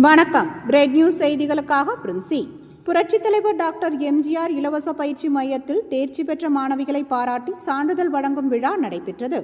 வணக்கம். Bread news செய்திகளுக்காக பிரின்சி. புரட்சித் தலைவர் டாக்டர் எம்ஜிஆர் இலவச பயிற்சி மையத்தில் தேர்ச்சி பெற்ற மாணவிகளை பாராட்டி சான்றிதழ் வழங்கும் விழா நடைபெற்றது.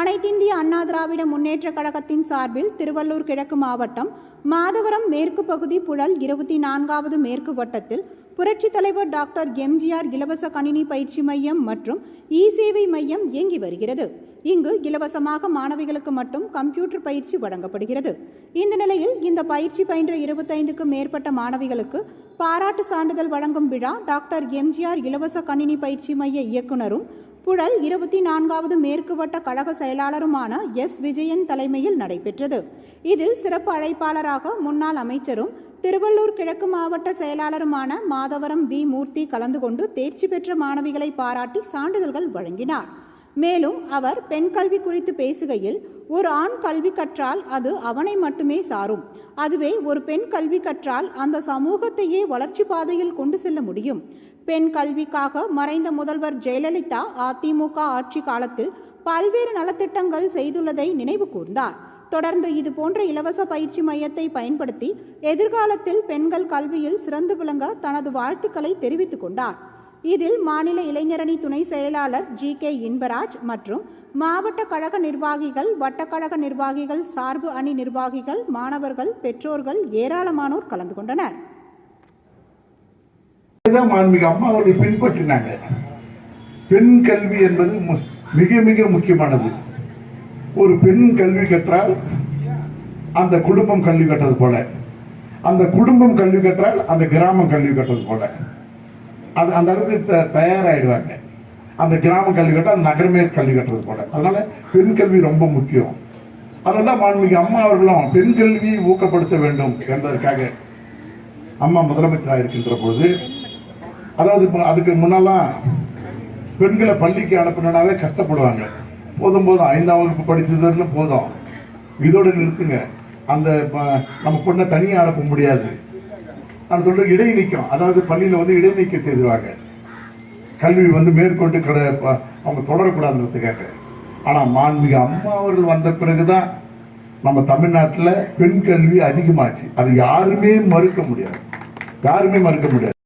அனைத்திந்திய அண்ணா திராவிட முன்னேற்ற கழகத்தின் சார்பில் திருவள்ளூர் கிழக்கு மாவட்டம் மாதவரம் மேற்கு பகுதி புழல் 24வது மேற்கு வட்டத்தில் புரட்சித் தலைவர் டாக்டர் எம்ஜிஆர் இலவச கணினி பயிற்சி மையம் மற்றும் இ-சேவை மையம் இயங்கி வருகிறது. இங்கு இலவசமாக மாணவிகளுக்கு மட்டும் கம்ப்யூட்டர் பயிற்சி வழங்கப்படுகிறது. இந்த நிலையில் இந்த பயிற்சி பயின்ற 25க்கும் மேற்பட்ட மாணவிகளுக்கு பாராட்டு சான்றிதழ் வழங்கும் விழா டாக்டர் எம்ஜிஆர் இலவச கணினி பயிற்சி மைய இயக்குனரும் புழல் 24வது மேற்கு வட்ட கழக செயலாளருமான எஸ். விஜயன் தலைமையில் நடைபெற்றது. இதில் சிறப்பு அழைப்பாளராக முன்னாள் அமைச்சரும் திருவள்ளூர் கிழக்கு மாவட்ட செயலாளருமான மாதவரம் வி. மூர்த்தி கலந்து கொண்டு தேர்ச்சி பெற்ற மாணவிகளை பாராட்டி சான்றிதழ்கள் வழங்கினார். மேலும் அவர் பெண் கல்வி குறித்து பேசுகையில், ஒரு ஆண் கல்வி கற்றால் அது அவனை மட்டுமே சாரும். அதுவே ஒரு பெண் கல்வி கற்றால் அந்த சமூகத்தையே வளர்ச்சி பாதையில் கொண்டு செல்ல முடியும். பெண் கல்விக்காக மறைந்த முதல்வர் ஜெயலலிதா அதிமுக ஆட்சி காலத்தில் பல்வேறு நலத்திட்டங்கள் செய்துள்ளதை நினைவு கூர்ந்தார். தொடர்ந்து இதுபோன்ற இலவச பயிற்சி மையத்தை பயன்படுத்தி எதிர்காலத்தில் பெண்கள் கல்வியில் சிறந்து விளங்க தனது வாழ்த்துக்களை தெரிவித்துக் கொண்டார். இதில் மாநில இளைஞரணி துணை செயலாளர் ஜி.கே. இன்பராஜ் மற்றும் மாவட்ட கழக நிர்வாகிகள், வட்டக்கழக நிர்வாகிகள், சார்பு அணி நிர்வாகிகள், மாணவர்கள், பெற்றோர்கள் ஏராளமானோர் கலந்து கொண்டனர். அம்மா அவர்கள் பின்பற்றினாங்க. பெண் கல்வி என்பது மிக மிக முக்கியமானது. ஒரு பெண் கல்வி கற்றால் அந்த குடும்பம் கல்வி கற்றது போல, அந்த குடும்பம் கல்வி கற்றால் அந்த கிராமம் கல்வி கற்றது போல, அது அந்த அளவுக்கு தயாராகிடுவாங்க. அந்த கிராம கல்வி கற்றால் நகரமே கல்வி கட்டுறது போல. அதனால பெண் கல்வி ரொம்ப முக்கியம். அதனால மாண்புமிகு அம்மா அவர்களும் பெண் கல்வியை ஊக்கப்படுத்த வேண்டும் என்பதற்காக அம்மா முதலமைச்சராக இருக்கின்ற போது, அதாவது அதுக்கு முன்னெல்லாம் பெண்களை பள்ளிக்கு அனுப்பினாவே கஷ்டப்படுவாங்க. போதும் 5ஆம் வகுப்பு படித்ததுன்னு போதும், இதோடு நிறுத்துங்க, அந்த நம்ம பொண்ணை தனியாக அனுப்ப முடியாது நான் சொல்ற இடைநீக்கம். அதாவது பள்ளியில் இடைநீக்கம் செய்துவாங்க, கல்வி மேற்கொண்டு அவங்க தொடரக்கூடாதுன்றதுக்காக. ஆனால் மாண்புமிகு அம்மா அவர்கள் வந்த பிறகுதான் நம்ம தமிழ்நாட்டில் பெண் கல்வி அதிகமாச்சு. அது யாருமே மறுக்க முடியாது, யாருமே மறுக்க முடியாது.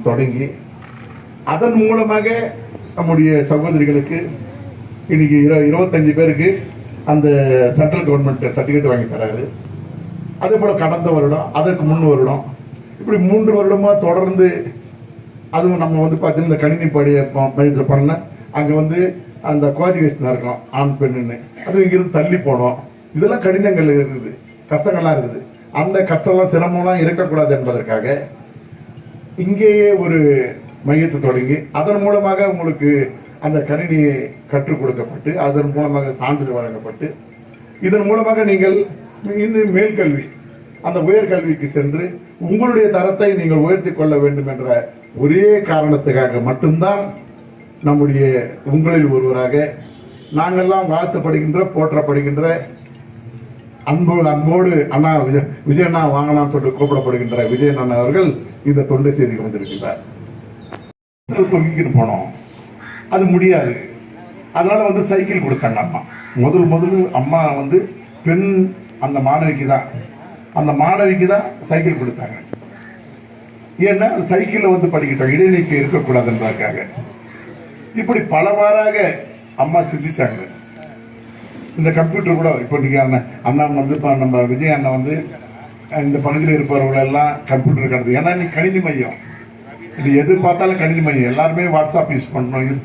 தொடங்கி அதன் மூலமாக நம்முடைய சகோதரிகளுக்கு இன்னைக்கு 25 பேருக்கு அந்த சென்ட்ரல் கவர்மெண்ட் சர்டிஃபிகேட் வாங்கி தராரு. அதே போல கடந்த வருடம், அதற்கு முன் வருடம், இப்படி 3 வருடமா தொடர்ந்து. அதுவும் நம்ம பார்த்தீங்கன்னா இந்த கணினி மையத்தில் பண்ண அங்கே அந்த குவாலிஃபிகேஷன் இருக்கும், ஆண் பெண்ணுன்னு. அது இங்கிருந்து தள்ளி போனோம். இதெல்லாம் கடினங்கள் இருக்குது, கஷ்டங்கள்லாம் இருக்குது. அந்த கஷ்டம்லாம் சிரமம்லாம் இருக்கக்கூடாது என்பதற்காக இங்கேயே ஒரு மையத்தை தொடங்கி அதன் மூலமாக உங்களுக்கு அந்த கணினியை கற்றுக் கொடுக்கப்பட்டு அதன் மூலமாக சான்றிதழ் வழங்கப்பட்டு இதன் மூலமாக நீங்கள் இன்னும் மேல்கல்வி, அந்த உயர்கல்விக்கு சென்று உங்களுடைய தரத்தை நீங்கள் உயர்த்தி கொள்ள வேண்டும் என்ற ஒரே காரணத்துக்காக மட்டும்தான் நம்முடைய உங்களில் ஒருவராக நாங்கள்லாம் வாழ்த்தப்படுகின்ற, போற்றப்படுகின்ற, அன்போடு அண்ணா விஜய் அண்ணா வாங்கலாம்னு சொல்லிட்டு கூப்பிடப்படுகின்ற விஜயன் அண்ணா அவர்கள் இந்த தொண்டை செய்து கொண்டிருக்கின்றார். தொங்கிக்கிட்டு போனோம், அது முடியாது. அதனால சைக்கிள் கொடுத்தாங்க அம்மா. முதல் அம்மா பெண் அந்த மாணவிக்கு தான் சைக்கிள் கொடுத்தாங்க. ஏன்னா சைக்கிள்ல படிக்கிட்டோம், இடைநீக்கம் இருக்கக்கூடாதுன்றதுக்காக. இப்படி பலவாறாக அம்மா சிந்திச்சாங்க. இந்த கம்ப்யூட்டர் கூட இப்போ நீங்க அண்ணா நம்ம விஜய் அண்ணா இந்த பகுதியில் இருப்பவர்கள் எல்லாம் கம்ப்யூட்டர் கிடையாது. ஏன்னா நீ கணினி மையம், இது எது பார்த்தாலும் கணினி மையம். எல்லாருமே வாட்ஸ்அப் யூஸ்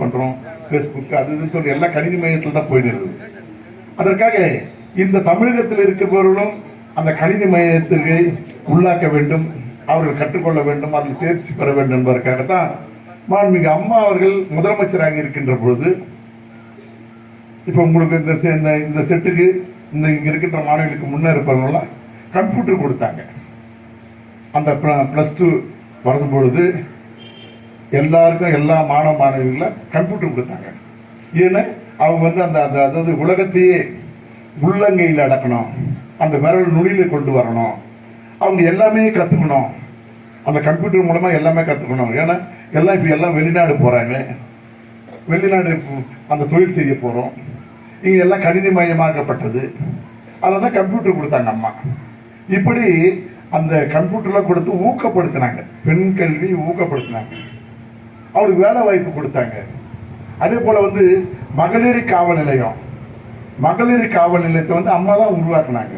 பண்ணுறோம், ஃபேஸ்புக் அது இதுன்னு சொல்லி எல்லாம் கணினி மையத்தில் தான் போயிட்டு இருக்குது. அதற்காக இந்த தமிழகத்தில் இருப்பவர்களும் அந்த கணினி மையத்துக்கு உள்ளாக்க வேண்டும், அவர்கள் கற்றுக்கொள்ள வேண்டும், அதில் தேர்ச்சி பெற வேண்டும் என்பதற்காகத்தான் மாண்புமிகு அம்மா அவர்கள் முதலமைச்சராக இருக்கின்ற பொழுது இப்போ உங்களுக்கு இந்த செட்டுக்கு இங்க இருக்கின்ற மாணவிகளுக்கு முன்னே இருப்பவங்களாம் கம்ப்யூட்டர் கொடுத்தாங்க. அந்த +2 வரும்பொழுது எல்லாருக்கும் எல்லா மாணவ மாணவிகளும் கம்ப்யூட்டர் கொடுத்தாங்க. ஏன்னா அவங்க அந்த அதாவது உலகத்தையே உள்ளங்கையில் அடக்கணும், அந்த விரல் நுனியில கொண்டு வரணும், அவங்க எல்லாமே கற்றுக்கணும், அந்த கம்ப்யூட்டர் மூலமா எல்லாமே கற்றுக்கணும். ஏன்னா எல்லாம் இப்போ எல்லாம் வெளிநாடு போறாங்க, வெளிநாடு அந்த தொழில் செய்ய போறோம், இங்க எல்லாம் கணினி மயமாக்கப்பட்டது. அதனால கம்ப்யூட்டர் கொடுத்தாங்க அம்மா. இப்படி அந்த கம்ப்யூட்டர்லாம் கொடுத்து ஊக்கப்படுத்தினாங்க, பெண் கல்வி ஊக்கப்படுத்தினாங்க, அவங்களுக்கு வேலை வாய்ப்பு கொடுத்தாங்க. அதே போல மகளிர் காவல் நிலையம், மகளிர் காவல் நிலையத்தை அம்மா தான் உருவாக்குனாங்க.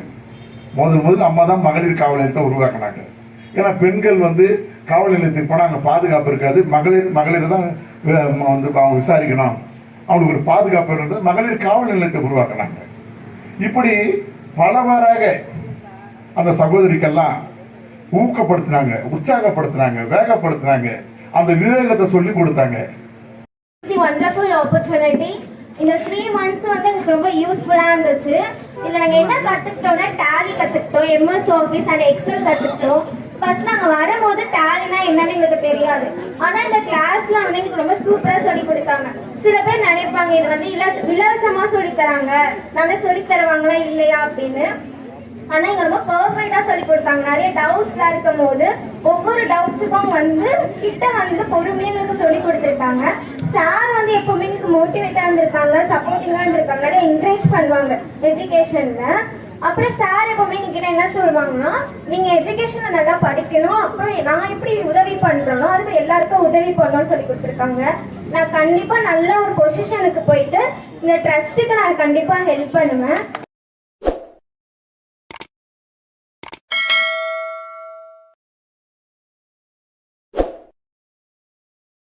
முதல்ல அம்மா தான் மகளிர் காவல் நிலையத்தை உருவாக்குனாங்க. ஏன்னா பெண்கள் காவல் நிலையத்துக்கு போனால் அங்கே பாதுகாப்பு இருக்காது, மகளிர் தான் அவங்க விசாரிக்கணும், அவங்களுக்கு ஒரு பாதுகாப்பு இருந்தது, மகளிர் காவல் நிலையத்தை உருவாக்குனாங்க. இப்படி பலவாறாக அந்த சகோதரிக்கெல்லாம் ஊக்கப்படுத்தினாங்க, உற்சாகப்படுத்தினாங்க, வேகப்படுத்தினாங்க, அந்த விவேகத்தை சொல்லி கொடுத்தாங்க. Wonderful opportunity. இந்த 3 months எனக்கு ரொம்ப யூஸ்ஃபுல்லா இருந்துச்சு. இதுல நாங்க என்ன கத்துக்கிட்டோம்னா டேலி கத்துக்கிட்டோம், MS ஆஃபீஸ் அண்ட் எக்ஸல் கத்துக்கிட்டோம். ஃபர்ஸ்ட் நாங்க வரும்போது டேலினா என்னன்னு எங்களுக்கு தெரியாது. ஆனா இந்த கிளாஸ்ல எங்களுக்கு ரொம்ப சூப்பரா சொல்லி கொடுத்தாங்க. சில பேர் நினைப்பாங்க இது இலவசமா சொல்லி தராங்க, நல்லா சொல்லி தருவாங்களா இல்லையா அப்படின்னு. ஆனா இங்க ரொம்ப பெர்ஃபெக்ட்டா சொல்லி கொடுத்தாங்க. நிறைய டவுட்ஸ்லாம் இருக்கும் போது ஒவ்வொரு டவுட்ஸுக்கும் கிட்ட பொறுமையா எங்களுக்கு சொல்லி கொடுத்துருக்காங்க. சார் எப்பவுமே எங்களுக்கு மோட்டிவேட்டா இருந்திருக்காங்க, சப்போர்ட்டிங்கா இருந்திருக்காங்க, நிறைய என்கரேஜ் பண்ணுவாங்க எஜுகேஷன்ல. அப்புறம் சார் எப்பவுமே எங்ககிட்ட என்ன சொல்லுவாங்கன்னா, நீங்க எஜுகேஷன்ல நல்லா படிக்கணும், அப்புறம் நான் எப்படி உதவி பண்றேனோ அதுக்கு எல்லாருக்கும் உதவி பண்ணணும்னு சொல்லி கொடுத்துருக்காங்க. நான் கண்டிப்பா நல்ல ஒரு பொசிஷனுக்கு போயிட்டு இந்த ட்ரஸ்ட்டுக்கு நான் கண்டிப்பா ஹெல்ப் பண்ணுவேன்.